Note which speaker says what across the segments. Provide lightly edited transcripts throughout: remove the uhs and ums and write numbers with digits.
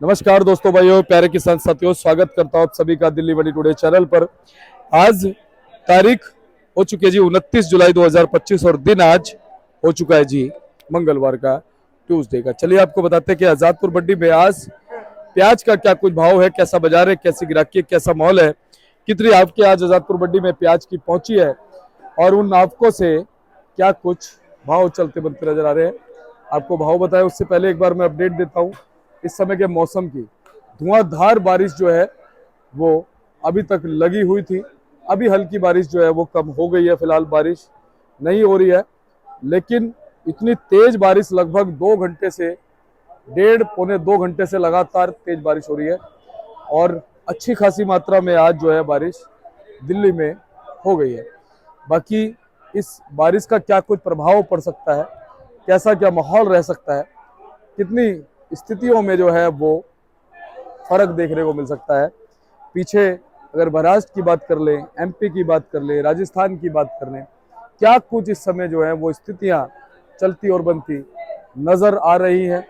Speaker 1: नमस्कार दोस्तों, भाइयों, प्यारे किसान साथियों, स्वागत करता हूं आप सभी का दिल्ली मंडी टुडे चैनल पर। आज तारीख हो चुकी है जी 29 जुलाई 2025 और दिन आज हो चुका है जी मंगलवार का, ट्यूसडे का। चलिए आपको बताते हैं कि आजादपुर मंडी में आज प्याज का क्या कुछ भाव है, कैसा बाजार है, कैसी गिराकी है, कैसा माहौल है, कितनी आवकें आज आजादपुर मंडी में प्याज की पहुंची है और उन आवकों से क्या कुछ भाव चलते बनते नजर आ रहे हैं। आपको भाव बताया उससे पहले एक बार मैं अपडेट देता हूँ इस समय के मौसम की। धुआंधार बारिश जो है वो अभी तक लगी हुई थी, अभी हल्की बारिश जो है वो कम हो गई है। फिलहाल बारिश नहीं हो रही है, लेकिन इतनी तेज बारिश लगभग 2 घंटे से, 1.5 पौने 2 घंटे से लगातार तेज बारिश हो रही है और अच्छी खासी मात्रा में आज जो है बारिश दिल्ली में हो गई है। बाकी इस बारिश का क्या कुछ प्रभाव पड़ सकता है, कैसा क्या माहौल रह सकता है, कितनी स्थितियों में जो है वो फर्क देखने को मिल सकता है। पीछे अगर महाराष्ट्र की बात कर लें, एमपी की बात कर लें, राजस्थान की बात कर लें, क्या कुछ इस समय जो है वो स्थितियां चलती और बनती नजर आ रही हैं,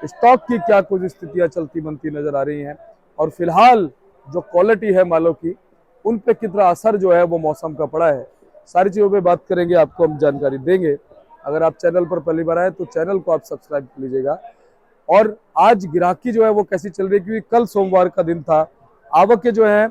Speaker 1: स्टॉक की क्या कुछ स्थितियां चलती बनती नजर आ रही हैं और फिलहाल जो क्वालिटी है मालों की, उन पे कितना असर जो है वो मौसम का पड़ा है, सारी चीज़ों पे बात करेंगे, आपको हम जानकारी देंगे। अगर आप चैनल पर पहली बार आए तो चैनल को आप सब्सक्राइब कर लीजिएगा। और आज गिराकी जो है वो कैसी चल रही है, क्योंकि कल सोमवार का दिन था, आवकें जो है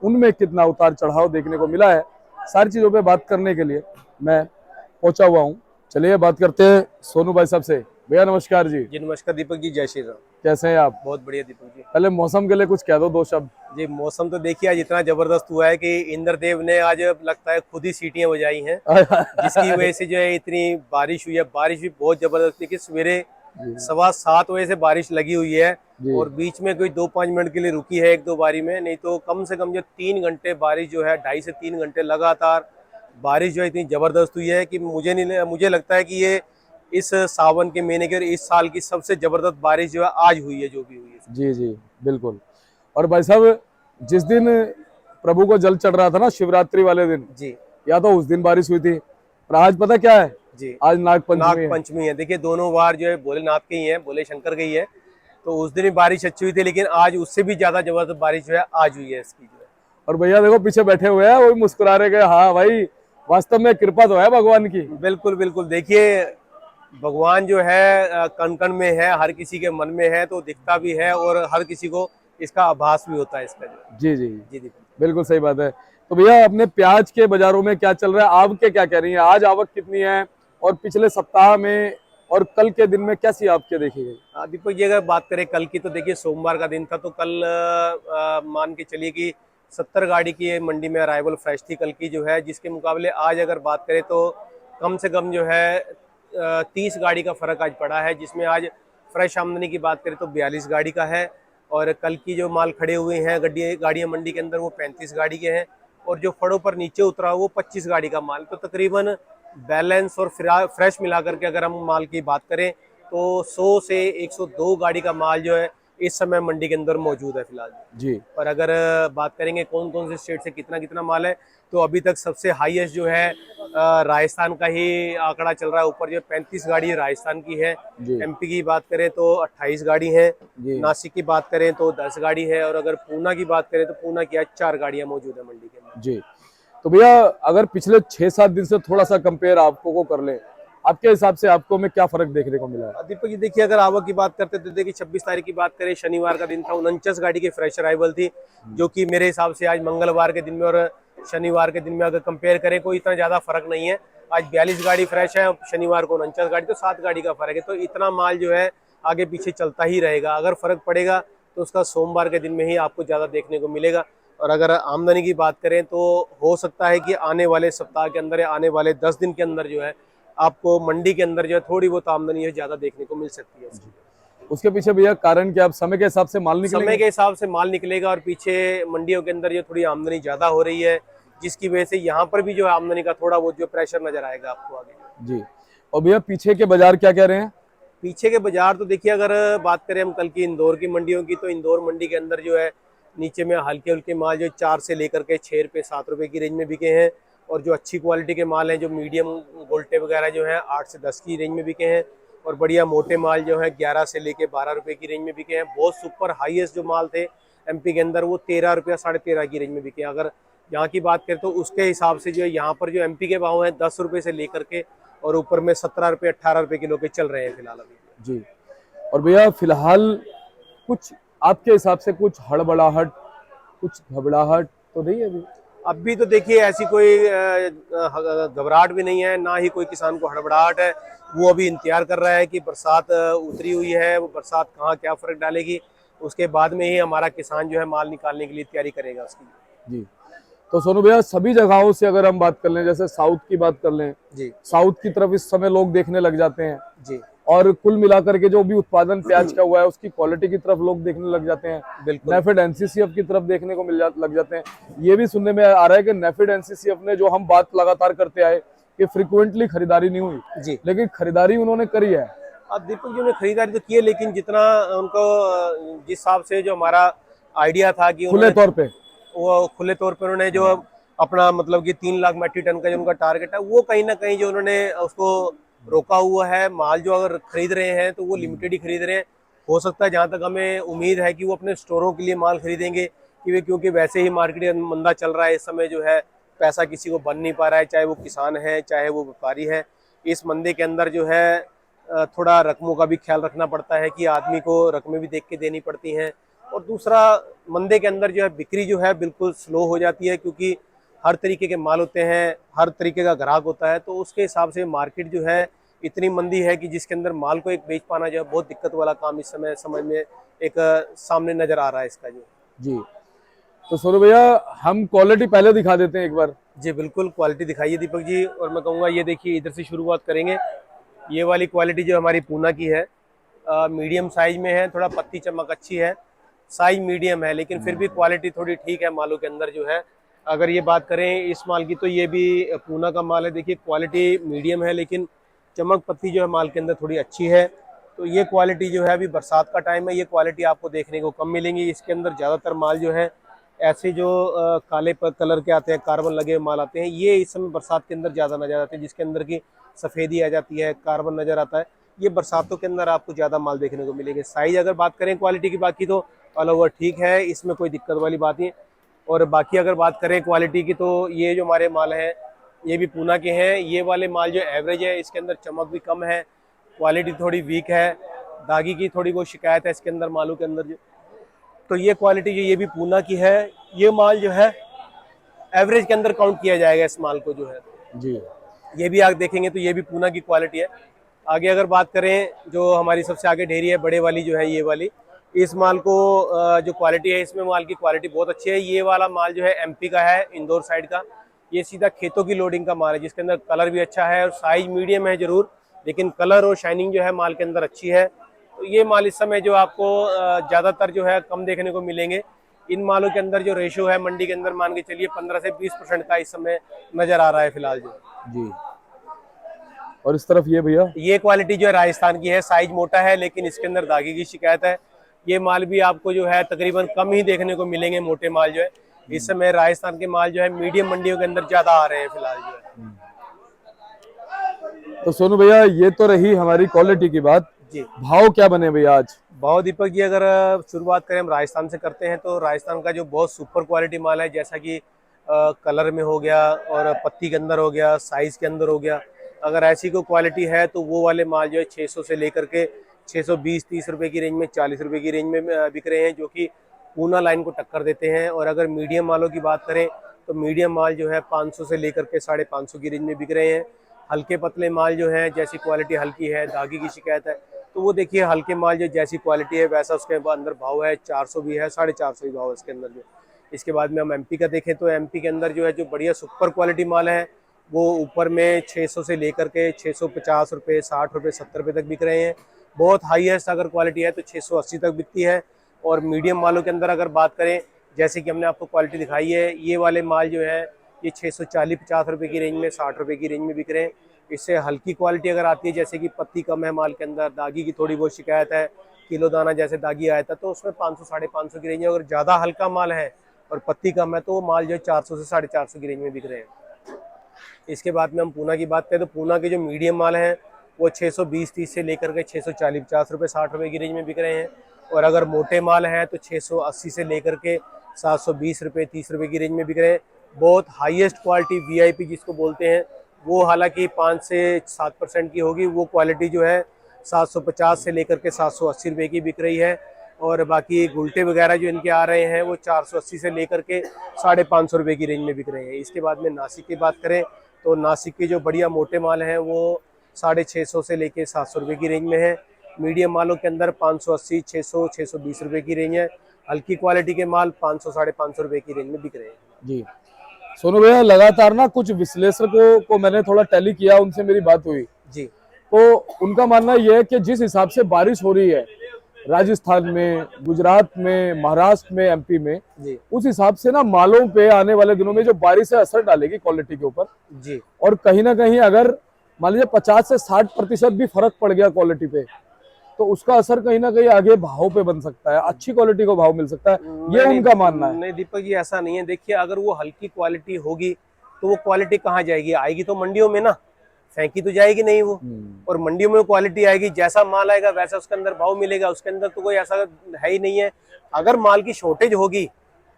Speaker 1: उनमें कितना उतार चढ़ाव देखने को मिला है, सारी चीजों पे बात करने के लिए मैं पहुंचा हुआ हूं। चलिए बात करते हैं सोनू भाई साहब से। भैया नमस्कार जी।
Speaker 2: जी नमस्कार दीपक जी, जय श्री राम।
Speaker 1: कैसे हैं आप?
Speaker 2: बहुत बढ़िया दीपक जी।
Speaker 1: पहले मौसम के लिए कुछ कह दो, 2 शब्द।
Speaker 2: जी मौसम तो देखिए आज इतना जबरदस्त हुआ है कि इंद्रदेव ने आज लगता है खुद ही सीटियां बजाई हैं, जिसकी वजह से जो है इतनी बारिश हुई है। बारिश भी बहुत जबरदस्त थी कि सवेरे 7:15 बजे से बारिश लगी हुई है और बीच में कोई 2-5 मिनट के लिए रुकी है एक दो बारी में, नहीं तो कम से कम जो 3 घंटे बारिश जो है, 2.5 से 3 घंटे लगातार बारिश जो है इतनी जबरदस्त हुई है कि मुझे लगता है कि ये इस सावन के महीने के और इस साल की सबसे जबरदस्त बारिश जो है आज हुई है, जो भी हुई है।
Speaker 1: जी जी बिल्कुल। और भाई साहब, जिस दिन प्रभु को जल चढ़ रहा था ना, शिवरात्रि वाले दिन,
Speaker 2: जी
Speaker 1: या तो उस दिन बारिश हुई थी, पर आज पता क्या है?
Speaker 2: जी
Speaker 1: आज नाग पंचमी है।
Speaker 2: पंचमी है। देखिए दोनों बार जो है भोलेनाथ के ही है, भोले शंकर के ही है, तो उस दिन भी बारिश अच्छी हुई थी, लेकिन आज उससे भी ज्यादा जबरदस्त बारिश जो है आज हुई है इसकी जो है।
Speaker 1: और भैया देखो पीछे बैठे हुए हैं, वो भी मुस्कुरा रहे गए। हाँ भाई, वास्तव में कृपा तो है भगवान की।
Speaker 2: बिल्कुल बिल्कुल। देखिए भगवान जो है कण कण में है, हर किसी के मन में है, तो दिखता भी है और हर किसी को इसका आभास भी होता है इसका जो।
Speaker 1: जी जी
Speaker 2: जी दीपक।
Speaker 1: बिल्कुल सही बात है। तो भैया अपने प्याज के बाजारों में क्या चल रहा है, आवक क्या कह रही है, आज आवक कितनी है और पिछले सप्ताह में और कल के दिन में कैसी आवकें देखी गई?
Speaker 2: दीपक जी अगर बात करें कल की, तो देखिए सोमवार का दिन था, तो कल मान के चलिए कि 70 गाड़ी की मंडी में अराइवल फ्रेश थी कल की जो है, जिसके मुकाबले आज अगर बात करें तो कम से कम जो है 30 गाड़ी का फर्क आज पड़ा है, जिसमें आज फ्रेश आमदनी की बात करें तो 42 गाड़ी का है और कल की जो माल खड़े हुए हैं गाड़ियां मंडी के अंदर वो 35 गाड़ी के हैं और जो फड़ों पर नीचे उतरा वो 25 गाड़ी का माल। तो तकरीबन बैलेंस और फ्रेश मिलाकर के अगर हम माल की बात करें तो 100 से 102 गाड़ी का माल जो है इस समय मंडी के अंदर मौजूद है फिलहाल
Speaker 1: जी।
Speaker 2: और अगर बात करेंगे कौन कौन से स्टेट से कितना कितना माल है, तो अभी तक सबसे हाईएस्ट जो है राजस्थान का ही आंकड़ा चल रहा है ऊपर, जो 35 गाड़ी राजस्थान की है। एमपी की बात करें तो 28 गाड़ी है, नासिक की बात करें तो 10 गाड़ी है और अगर पूना की बात करें तो पूना की आज 4 गाड़ियां मौजूद है मंडी के अंदर।
Speaker 1: जी। तो भैया अगर पिछले 6-7 दिन से थोड़ा सा कंपेयर आपको को कर ले, आपके हिसाब से आपको में क्या फर्क देखने को मिला है?
Speaker 2: दीपक जी देखिए अगर आवक की बात करते तो देखिए 26 तारीख की बात करें, शनिवार का दिन था, 49 गाड़ी की फ्रेश अराइवल थी, जो कि मेरे हिसाब से आज मंगलवार के दिन में और शनिवार के दिन में अगर कंपेयर करें कोई इतना ज्यादा फर्क नहीं है। आज 42 गाड़ी फ्रेश है, शनिवार को 49 गाड़ी, तो 7 गाड़ी का फर्क है, तो इतना माल जो है आगे पीछे चलता ही रहेगा। अगर फर्क पड़ेगा तो उसका सोमवार के दिन में ही आपको ज्यादा देखने को मिलेगा। और अगर आमदनी की बात करें तो हो सकता है कि आने वाले सप्ताह के अंदर या आने वाले 10 दिन के अंदर जो है आपको मंडी के अंदर जो है थोड़ी बहुत आमदनी है ज्यादा देखने को मिल सकती है।
Speaker 1: उसके पीछे भैया कारण क्या, आप समय के हिसाब से माल निकलेंगे?
Speaker 2: समय के हिसाब से माल निकलेगा और पीछे मंडियों के अंदर जो थोड़ी आमदनी ज्यादा हो रही है, जिसकी वजह से यहाँ पर भी जो है आमदनी का थोड़ा बहुत जो प्रेशर नजर आएगा आपको आगे।
Speaker 1: जी। और भैया पीछे के बाजार क्या कह रहे हैं?
Speaker 2: पीछे के बाजार तो देखिए अगर बात करें हम कल की इंदौर की मंडियों की, तो इंदौर मंडी के अंदर जो है नीचे में हल्के हल्के माल जो 4 से लेकर के 6 रुपये 7 रुपये की रेंज में बिके हैं और जो अच्छी क्वालिटी के माल हैं जो मीडियम गोल्टे वगैरह जो है 8 से 10 की रेंज में बिके हैं और बढ़िया मोटे माल जो है 11 से लेके 12 रुपए की रेंज में बिके हैं। बहुत सुपर हाईएस्ट जो माल थे एमपी के अंदर वो 13 रुपया 13.5 की रेंज में बिके हैं। अगर यहाँ की बात करें तो उसके हिसाब से जो है यहाँ पर जो एमपी के भाव हैं 10 रुपए से लेकर के और ऊपर में 17 रुपये 18 रुपए किलो के चल रहे हैं फिलहाल अभी।
Speaker 1: जी। और भैया फिलहाल कुछ आपके हिसाब से कुछ हड़बड़ाहट, कुछ घबराहट तो नहीं है अभी?
Speaker 2: अभी तो देखिए ऐसी कोई घबराहट भी नहीं है, ना ही कोई किसान को हड़बड़ाहट है। वो अभी इंतजार कर रहा है कि बरसात उतरी हुई है, वो बरसात कहाँ क्या फर्क डालेगी, उसके बाद में ही हमारा किसान जो है माल निकालने के लिए तैयारी करेगा उसकी।
Speaker 1: जी। तो सोनू भैया सभी जगहों से अगर हम बात कर लें, जैसे साउथ की बात कर लें,
Speaker 2: जी
Speaker 1: साउथ की तरफ इस समय लोग देखने लग जाते हैं
Speaker 2: जी
Speaker 1: और कुल मिलाकर के जो भी उत्पादन प्याज का हुआ है उसकी क्वालिटी की तरफ लोग देखने लग जाते हैं।
Speaker 2: बिल्कुल।
Speaker 1: नेफेड एनसीसीएफ की तरफ देखने को लग जाते हैं। ये भी सुनने में आ रहा है कि नेफेड एनसीसीएफ ने, जो हम बात लगातार करते आए कि फ्रिक्वेंटली खरीदारी नहीं हुई,
Speaker 2: जी
Speaker 1: लेकिन खरीदारी उन्होंने करी है।
Speaker 2: अब दीपक जी ने खरीदारी तो की है, लेकिन जितना उनको जिस हिसाब से जो हमारा आइडिया था कि
Speaker 1: खुले तौर पे
Speaker 2: वो खुले तौर पे उन्होंने जो अपना मतलब कि 3 लाख मेट्रिक टन का जो उनका टारगेट है, वो कहीं ना कहीं जो उन्होंने उसको रोका हुआ है। माल जो अगर खरीद रहे हैं तो वो लिमिटेड ही खरीद रहे हैं। हो सकता है, जहां तक हमें उम्मीद है, कि वो अपने स्टोरों के लिए माल खरीदेंगे, क्योंकि वैसे ही मार्केट मंदा चल रहा है इस समय, जो है पैसा किसी को बन नहीं पा रहा है, चाहे वो किसान है चाहे वो व्यापारी है। इस मंदे के अंदर जो है थोड़ा रकमों का भी ख्याल रखना पड़ता है कि आदमी को रकमें भी देख के देनी पड़ती हैं। और दूसरा, मंदे के अंदर जो है बिक्री जो है बिल्कुल स्लो हो जाती है, क्योंकि हर तरीके के माल होते हैं, हर तरीके का ग्राहक होता है। तो उसके हिसाब से मार्केट जो है इतनी मंदी है कि जिसके अंदर माल को एक बेच पाना जो है बहुत दिक्कत वाला काम इस समय समझ में एक सामने नजर आ रहा है इसका जो।
Speaker 1: जी। तो सोनू भैया हम क्वालिटी पहले दिखा देते हैं एक बार।
Speaker 2: जी बिल्कुल, क्वालिटी दिखाइए दीपक जी। और मैं कहूँगा ये देखिए, इधर से शुरुआत करेंगे। ये वाली क्वालिटी जो हमारी पूना की है, मीडियम साइज में है, थोड़ा पत्ती चमक अच्छी है, साइज मीडियम है, लेकिन फिर भी क्वालिटी थोड़ी ठीक है मालों के अंदर जो है। अगर ये बात करें इस माल की, तो ये भी पूना का माल है। देखिए क्वालिटी मीडियम है, लेकिन चमक पत्ती जो है माल के अंदर थोड़ी अच्छी है। तो ये क्वालिटी जो है, अभी बरसात का टाइम है, ये क्वालिटी आपको देखने को कम मिलेंगी। इसके अंदर ज़्यादातर माल जो है ऐसे जो काले कलर के आते हैं, कार्बन लगे हुए माल आते हैं, ये इस समय बरसात के अंदर ज़्यादा नजर आते हैं, जिसके अंदर की सफ़ेदी आ जाती है, कार्बन नज़र आता है। ये बरसातों के अंदर आपको ज़्यादा माल देखने को मिलेंगे। साइज अगर बात करें क्वालिटी की, बाकी तो ऑल ओवर ठीक है, इसमें कोई दिक्कत वाली बात नहीं। और बाकी अगर बात करें क्वालिटी की, तो ये जो हमारे माल हैं ये भी पूना के हैं। ये वाले माल जो एवरेज है, इसके अंदर चमक भी कम है, क्वालिटी थोड़ी वीक है, दागी की थोड़ी बहुत शिकायत है इसके अंदर मालों के अंदर जो। तो ये क्वालिटी जो ये भी पूना की है, ये माल जो है एवरेज के अंदर काउंट किया जाएगा इस माल को जो है।
Speaker 1: जी।
Speaker 2: ये भी आप देखेंगे तो ये भी पूना की क्वालिटी है। आगे अगर बात करें, जो हमारी सबसे आगे ढेरी है बड़े वाली जो है, ये वाली, इस माल को जो क्वालिटी है, इसमें माल की क्वालिटी बहुत अच्छी है। ये वाला माल जो है एमपी का है, इंदौर साइड का। ये सीधा खेतों की लोडिंग का माल है, जिसके अंदर कलर भी अच्छा है और साइज मीडियम है जरूर, लेकिन कलर और शाइनिंग जो है माल के अंदर अच्छी है। तो ये माल इस समय जो आपको ज़्यादातर जो है कम देखने को मिलेंगे। इन मालों के अंदर जो रेशो है मंडी के अंदर, मान के चलिए 15 से 20% का इस समय नज़र आ रहा है फिलहाल जो।
Speaker 1: जी। और इस तरफ ये भैया,
Speaker 2: ये क्वालिटी जो है राजस्थान की है, साइज मोटा है, लेकिन इसके अंदर दागी की शिकायत है। ये माल भी आपको जो है तकरीबन कम ही देखने को मिलेंगे, मोटे माल जो है। इस समय राजस्थान के माल जो है मीडियम मंडियों के अंदर ज्यादा आ रहे हैं फिलहाल जो है।
Speaker 1: तो सोनू भैया ये तो रही हमारी क्वालिटी की बात।
Speaker 2: जी,
Speaker 1: भाव क्या बने भैया आज?
Speaker 2: भाव दीपक जी, अगर शुरुआत करें हम राजस्थान से करते हैं, तो राजस्थान का जो बहुत सुपर क्वालिटी माल है, जैसा कि कलर में हो गया और पत्ती के अंदर हो गया, साइज के अंदर हो गया, अगर ऐसी कोई क्वालिटी है तो वो वाले माल जो है 600 से लेकर के 620-30 रुपए की रेंज में, 40 रुपए की रेंज में बिक रहे हैं, जो कि पूना लाइन को टक्कर देते हैं। और अगर मीडियम मालों की बात करें, तो मीडियम माल जो है 500 से लेकर के 550 की रेंज में बिक रहे हैं। हल्के पतले माल जो है, जैसी क्वालिटी हल्की है, दागी की शिकायत है, तो वो देखिए हल्के माल जो जैसी क्वालिटी है वैसा उसके अंदर भाव है, 400 भी है, 450 भी भाव है इसके अंदर जो। इसके बाद में हम एमपी का देखें, तो एमपी के अंदर जो है जो बढ़िया सुपर क्वालिटी माल है, वो ऊपर में 600 से लेकर के 650 रुपये, 60 रुपये, 70 रुपये तक बिक रहे हैं। बहुत हाईएस्ट अगर क्वालिटी है तो 680 तक बिकती है। और मीडियम मालों के अंदर अगर बात करें, जैसे कि हमने आपको क्वालिटी दिखाई है, ये वाले माल जो है ये 640-50 रुपये की रेंज में, 60 रुपये की रेंज में बिक रहे हैं। इससे हल्की क्वालिटी अगर आती है, जैसे कि पत्ती कम है माल के अंदर, दागी की थोड़ी बहुत शिकायत है, किलो दाना जैसे दागी आया था, तो उसमें 500-550 की रेंज है। अगर ज़्यादा हल्का माल है और पत्ती कम है, तो वो माल जो है 400 से 450 की रेंज में बिक रहे हैं। इसके बाद में हम पूना की बात करें, तो पूना के जो मीडियम माल हैं वो 620-30 से लेकर के 640-50 रुपये 60 रुपये की रेंज में बिक रहे हैं। और अगर मोटे माल हैं तो 680 से लेकर के 720 रुपये 30 रुपये की रेंज में बिक रहे हैं। बहुत हाईएस्ट क्वालिटी वीआईपी जिसको बोलते हैं वो हालांकि 5 से 7% की होगी, वो क्वालिटी जो है 750 से लेकर के 780 रुपये की बिक रही है। और बाकी गुलटे वगैरह जो इनके आ रहे हैं वो 480 से लेकर के 550 रुपये की रेंज में बिक रहे हैं। इसके बाद में नासिक की बात करें तो नासिक के जो बढ़िया मोटे माल हैं वो 650 से लेके 700 रुपये की रेंज में है। मीडियम मालों के अंदर 580, 600, 620 रुपये की रेंज है। हल्की क्वालिटी के माल 500, 550 रुपये की रेंज में बिक रहे हैं।
Speaker 1: जी सोनू भैया, लगातार ना कुछ विश्लेषकों को मैंने थोड़ा टैली किया, उनसे मेरी बात हुई,
Speaker 2: जी
Speaker 1: तो उनका मानना यह है कि जिस हिसाब से बारिश हो रही है राजस्थान में, गुजरात में, महाराष्ट्र में, एमपी में,
Speaker 2: जी
Speaker 1: उस हिसाब से ना मालों पे आने वाले दिनों में जो बारिश है असर डालेगी क्वालिटी के ऊपर।
Speaker 2: जी
Speaker 1: और कहीं ना कहीं अगर मान लीजिए 50 से 60% भी फर्क पड़ गया क्वालिटी पे, तो उसका असर कहीं ना कहीं आगे भाव पे बन सकता है, अच्छी क्वालिटी को भाव मिल सकता है, ये उनका मानना है।
Speaker 2: नहीं दीपक जी, ऐसा नहीं है। देखिए, अगर वो हल्की क्वालिटी होगी तो वो क्वालिटी कहाँ जाएगी? आएगी तो मंडियों में ना, फेंकी तो जाएगी नहीं वो। और मंडियों में क्वालिटी आएगी, जैसा माल आएगा वैसा उसके अंदर भाव मिलेगा। उसके अंदर तो कोई ऐसा है ही नहीं है। अगर माल की शॉर्टेज होगी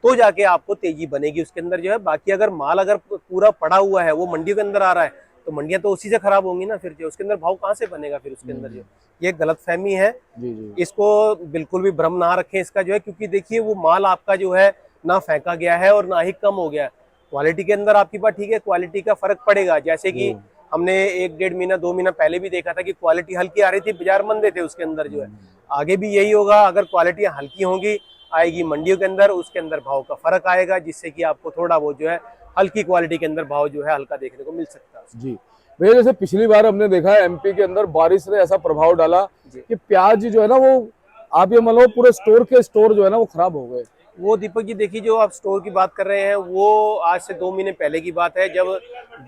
Speaker 2: तो जाके आपको तेजी बनेगी उसके अंदर जो है। बाकी अगर माल अगर पूरा पड़ा हुआ है, वो मंडियों के अंदर आ रहा है, तो मंडियां तो उसी से खराब होंगी ना, फिर जो उसके अंदर भाव कहाँ से बनेगा फिर उसके अंदर जो। ये गलतफहमी है,
Speaker 1: जी जी।
Speaker 2: इसको बिल्कुल भी भ्रम ना रखें इसका जो है। क्योंकि देखिए, वो माल आपका जो है ना फेंका गया है और ना ही कम हो गया है। क्वालिटी के अंदर आपकी बात ठीक है, क्वालिटी का फर्क पड़ेगा। जैसे कि हमने 1-1.5 महीना 2 महीना पहले भी देखा था कि क्वालिटी हल्की आ रही थी, बाजार मंदे थे उसके अंदर जो है। आगे भी यही होगा, अगर क्वालिटी हल्की होंगी आएगी मंडियों के अंदर, उसके अंदर भाव का फर्क आएगा, जिससे कि आपको थोड़ा बहुत जो है हल्की क्वालिटी के अंदर भाव जो है हल्का देखने को मिल सकता है।
Speaker 1: जी भैया, जैसे पिछली बार हमने देखा है एमपी के अंदर बारिश ने ऐसा प्रभाव डाला कि प्याज जो है ना, वो आप ये मान लो पूरे स्टोर के स्टोर जो है ना वो खराब हो गए।
Speaker 2: वो दीपक जी देखिए, जो आप स्टोर की बात कर रहे हैं वो आज से 2 महीने पहले की बात है, जब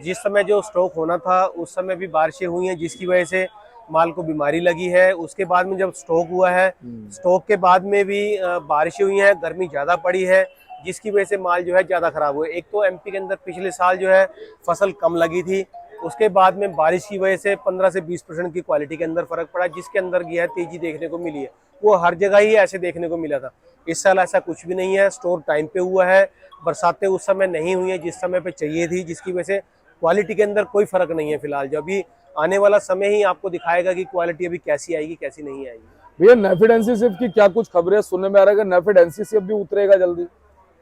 Speaker 2: जिस समय जो स्टॉक होना था उस समय भी बारिशें हुई हैं, जिसकी वजह से माल को बीमारी लगी है। उसके बाद में जब स्टॉक हुआ है, स्टॉक के बाद में भी बारिशें हुई हैं, गर्मी ज्यादा पड़ी है, जिसकी वजह से माल जो है ज्यादा खराब हुआ है। एक तो एमपी के अंदर पिछले साल जो है फसल कम लगी थी, उसके बाद में बारिश की वजह से 15 से 20% की क्वालिटी के अंदर फर्क पड़ा, जिसके अंदर यह तेजी देखने को मिली है। वो हर जगह ही ऐसे देखने को मिला था। इस साल ऐसा कुछ भी नहीं है, स्टोर टाइम पे हुआ है, बरसातें उस समय नहीं हुई है जिस समय पे चाहिए थी, जिसकी वजह से क्वालिटी के अंदर कोई फर्क नहीं है फिलहाल। जो अभी आने वाला समय ही आपको दिखाएगा कि क्वालिटी अभी कैसी आएगी कैसी नहीं आएगी।
Speaker 1: भैया, नेफेड एनसीसीएफ की क्या कुछ खबरें सुनने में आ रहा है कि नेफेड एनसीसीएफ भी उतरेगा जल्दी?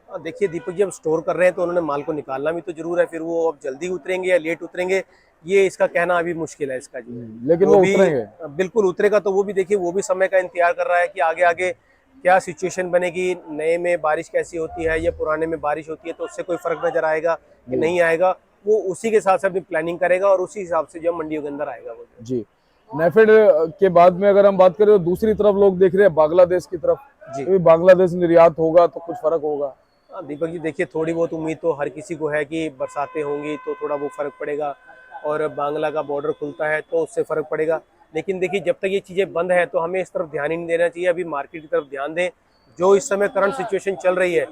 Speaker 2: देखिए दीपक जी, अब स्टोर कर रहे हैं तो उन्होंने माल को निकालना भी तो जरूर है, फिर वो अब जल्दी उतरेंगे या लेट उतरेंगे ये इसका कहना अभी मुश्किल है इसका जी।
Speaker 1: लेकिन वो
Speaker 2: भी
Speaker 1: उतरेंगे,
Speaker 2: बिल्कुल उतरेगा। तो वो भी देखिए, वो भी समय का इंतजार कर रहा है कि आगे आगे क्या सिचुएशन बनेगी, नए में बारिश कैसी होती है या पुराने में बारिश होती है, तो उससे कोई फर्क नजर आएगा कि नहीं आएगा। वो उसी के साथ से अपनी प्लानिंग करेगा और उसी हिसाब से जो मंडियों के अंदर आएगा वो
Speaker 1: जी। नेफेड के बाद में अगर हम बात करें तो दूसरी तरफ लोग देख रहे हैं बांग्लादेश की तरफ
Speaker 2: जी।
Speaker 1: बांग्लादेश निर्यात होगा तो कुछ फर्क होगा।
Speaker 2: दीपक जी देखिए, थोड़ी बहुत उम्मीद तो हर किसी को है कि बरसातें होंगी तो थोड़ा वो फर्क पड़ेगा, और बांग्ला का बॉर्डर खुलता है तो उससे फर्क पड़ेगा। लेकिन देखिए, जब तक ये चीजें बंद है तो हमें इस तरफ ध्यान ही नहीं देना चाहिए। अभी मार्केट की तरफ ध्यान दें, जो इस समय करंट सिचुएशन चल रही है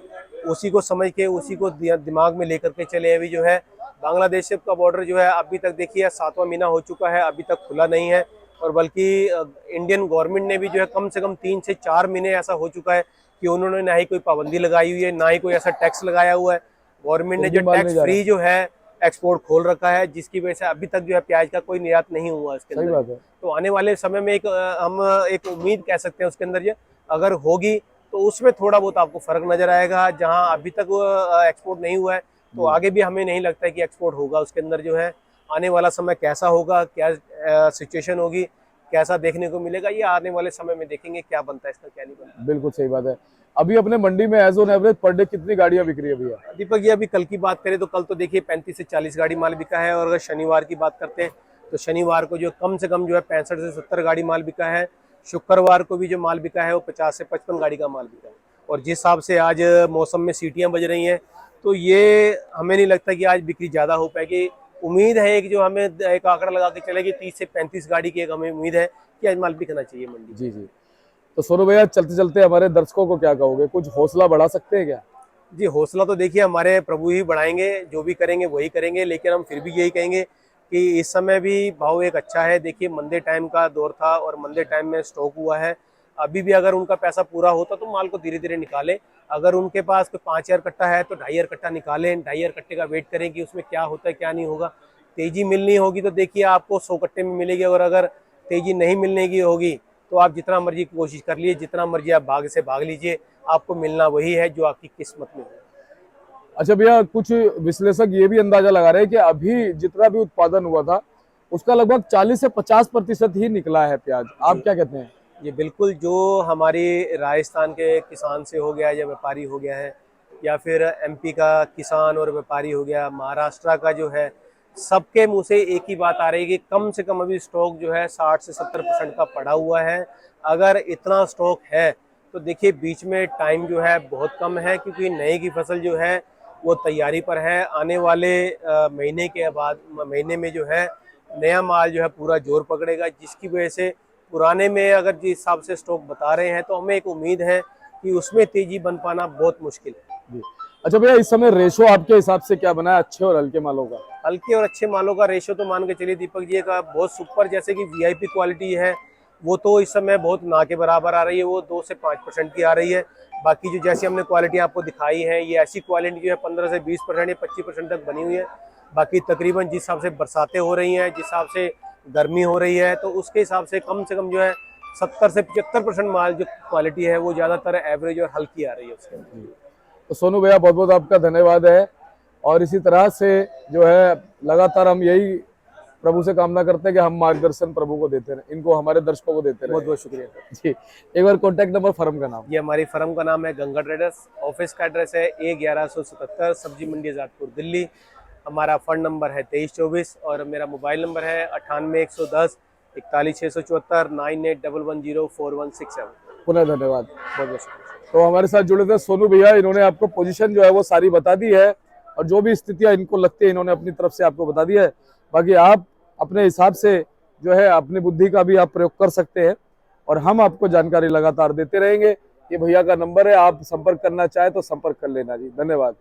Speaker 2: उसी को समझ के उसी को दिमाग में लेकर के चले। अभी जो है बांग्लादेश का बॉर्डर जो है अभी तक देखिए 7वां महीना हो चुका है, अभी तक खुला नहीं है। और बल्कि इंडियन गवर्नमेंट ने भी जो है कम से कम 3 से 4 महीने ऐसा हो चुका है कि उन्होंने ना ही कोई पाबंदी लगाई हुई है, ना ही कोई ऐसा टैक्स लगाया हुआ है। गवर्नमेंट ने जो टैक्स फ्री जो है एक्सपोर्ट खोल रखा है, जिसकी वजह से अभी तक जो है प्याज का कोई निर्यात नहीं हुआ इसके
Speaker 1: सही
Speaker 2: अंदर।
Speaker 1: बात है।
Speaker 2: तो आने वाले समय में हम एक उम्मीद कह सकते हैं उसके अंदर ये अगर होगी तो उसमें थोड़ा बहुत आपको फर्क नजर आएगा। जहां अभी तक एक्सपोर्ट नहीं हुआ है तो आगे भी हमें नहीं लगता है कि एक्सपोर्ट होगा उसके अंदर जो है। आने वाला समय कैसा होगा, क्या सिचुएशन होगी, कैसा देखने को मिलेगा, ये आने वाले समय में देखेंगे क्या बनता है इसका क्या नहीं बनता।
Speaker 1: बिल्कुल सही बात है। अभी अपने मंडी में as on average per day कितनी गाड़ियां बिक रही है भैया?
Speaker 2: दीपक जी, अभी कल की बात करें तो कल तो देखिए 35 से 40 गाड़ी माल बिका है। और अगर शनिवार की बात करते हैं तो शनिवार को जो कम से कम जो है 65 से 70 गाड़ी माल बिका है। शुक्रवार को भी जो माल बिका है वो 50 से 55 गाड़ी का माल बिका है। और जिस हिसाब से आज मौसम में सीटियां बज रही हैं तो ये हमें नहीं लगता कि आज बिक्री ज्यादा हो पाएगी। उम्मीद है कि जो हमें एक आंकड़ा लगा के चलेगी 30 से 35 गाड़ी की एक हमें उम्मीद है कि आज माल बिकना चाहिए मंडी।
Speaker 1: जी जी। तो सोनू भैया, चलते चलते हमारे दर्शकों को क्या कहोगे, कुछ हौसला बढ़ा सकते हैं क्या?
Speaker 2: जी, हौसला तो देखिए हमारे प्रभु ही बढ़ाएंगे, जो भी करेंगे वही करेंगे। लेकिन हम फिर भी यही कहेंगे कि इस समय भी भाव एक अच्छा है। देखिए मंदे टाइम का दौर था और मंदे टाइम में स्टॉक हुआ है। अभी भी अगर उनका पैसा पूरा होता तो माल को धीरे धीरे निकाले। अगर उनके पास कोई 5,000 कट्टा है तो 2,500 कट्टा निकालें, 2,500 कट्टे का वेट करें कि उसमें क्या होता है क्या नहीं होगा। तेजी मिलनी होगी तो देखिए आपको 100 कट्टे में मिलेगी, और अगर तेजी नहीं मिलने की होगी तो आप जितना मर्जी कोशिश कर लिए, जितना मर्जी आप भाग से भाग लीजिए, आपको मिलना वही है जो आपकी किस्मत में है।
Speaker 1: अच्छा भैया, कुछ विश्लेषक ये भी अंदाजा लगा रहे हैं कि अभी जितना भी उत्पादन हुआ था उसका लगभग 40 से 50% ही निकला है प्याज। आप क्या कहते हैं?
Speaker 2: ये बिल्कुल जो हमारी राजस्थान के किसान से हो गया या व्यापारी हो गया है, या फिर एमपी का किसान और व्यापारी हो गया, महाराष्ट्र का जो है, सबके मुंह से एक ही बात आ रही है कि कम से कम अभी स्टॉक जो है 60 से 70% का पड़ा हुआ है। अगर इतना स्टॉक है तो देखिए बीच में टाइम जो है बहुत कम है, क्योंकि नए की फसल जो है वो तैयारी पर है। आने वाले महीने के बाद महीने में जो है नया माल जो है पूरा जोर पकड़ेगा, जिसकी वजह से पुराने में अगर जिस हिसाब से स्टॉक बता रहे हैं तो हमें एक उम्मीद है कि उसमें तेजी बन पाना बहुत मुश्किल है।
Speaker 1: जी। अच्छा भैया, इस समय रेशो आपके हिसाब से क्या बना है अच्छे और हल्के मालों का?
Speaker 2: हल्के और अच्छे मालों का रेशो तो मान के चलिए दीपक जी का बहुत सुपर, जैसे कि वीआईपी क्वालिटी है वो तो इस समय बहुत ना के बराबर आ रही है, वो 2 से 5% की आ रही है। बाकी जो जैसी हमने क्वालिटी आपको दिखाई है, ये ऐसी क्वालिटी जो है 15 से 20% या 25% तक बनी हुई है। बाकी तकरीबन जिस हिसाब से बरसातें हो रही हैं, जिस हिसाब से गर्मी हो रही है, तो उसके हिसाब से कम जो है 70 से 75% माल जो क्वालिटी है वो ज़्यादातर एवरेज और हल्की आ रही है उसके अंदर।
Speaker 1: तो सोनू भैया, बहुत बहुत आपका धन्यवाद है। और इसी तरह से जो है लगातार हम यही प्रभु से कामना करते हैं कि हम मार्गदर्शन प्रभु को देते रहे, इनको हमारे दर्शकों को देते रहे।
Speaker 2: बहुत बहुत शुक्रिया
Speaker 1: जी। एक बार कॉन्टैक्ट नंबर, फर्म का नाम।
Speaker 2: ये हमारी फर्म का नाम है गंगा ट्रेडर्स। ऑफिस का एड्रेस है A1177 सब्जी मंडी आजादपुर दिल्ली। हमारा फंड नंबर है 2324 और मेरा मोबाइल नंबर है 98 110 41 674 9811041167।
Speaker 1: पुनः धन्यवाद।
Speaker 2: बहुत बहुत शुक्रिया।
Speaker 1: तो हमारे साथ जुड़े थे सोनू भैया, इन्होंने आपको पोजीशन जो है वो सारी बता दी है, और जो भी स्थितियां इनको लगती है इन्होंने अपनी तरफ से आपको बता दी है। बाकी आप अपने हिसाब से जो है अपनी बुद्धि का भी आप प्रयोग कर सकते हैं, और हम आपको जानकारी लगातार देते रहेंगे। ये भैया का नंबर है, आप संपर्क करना चाहे तो संपर्क कर लेना जी। धन्यवाद।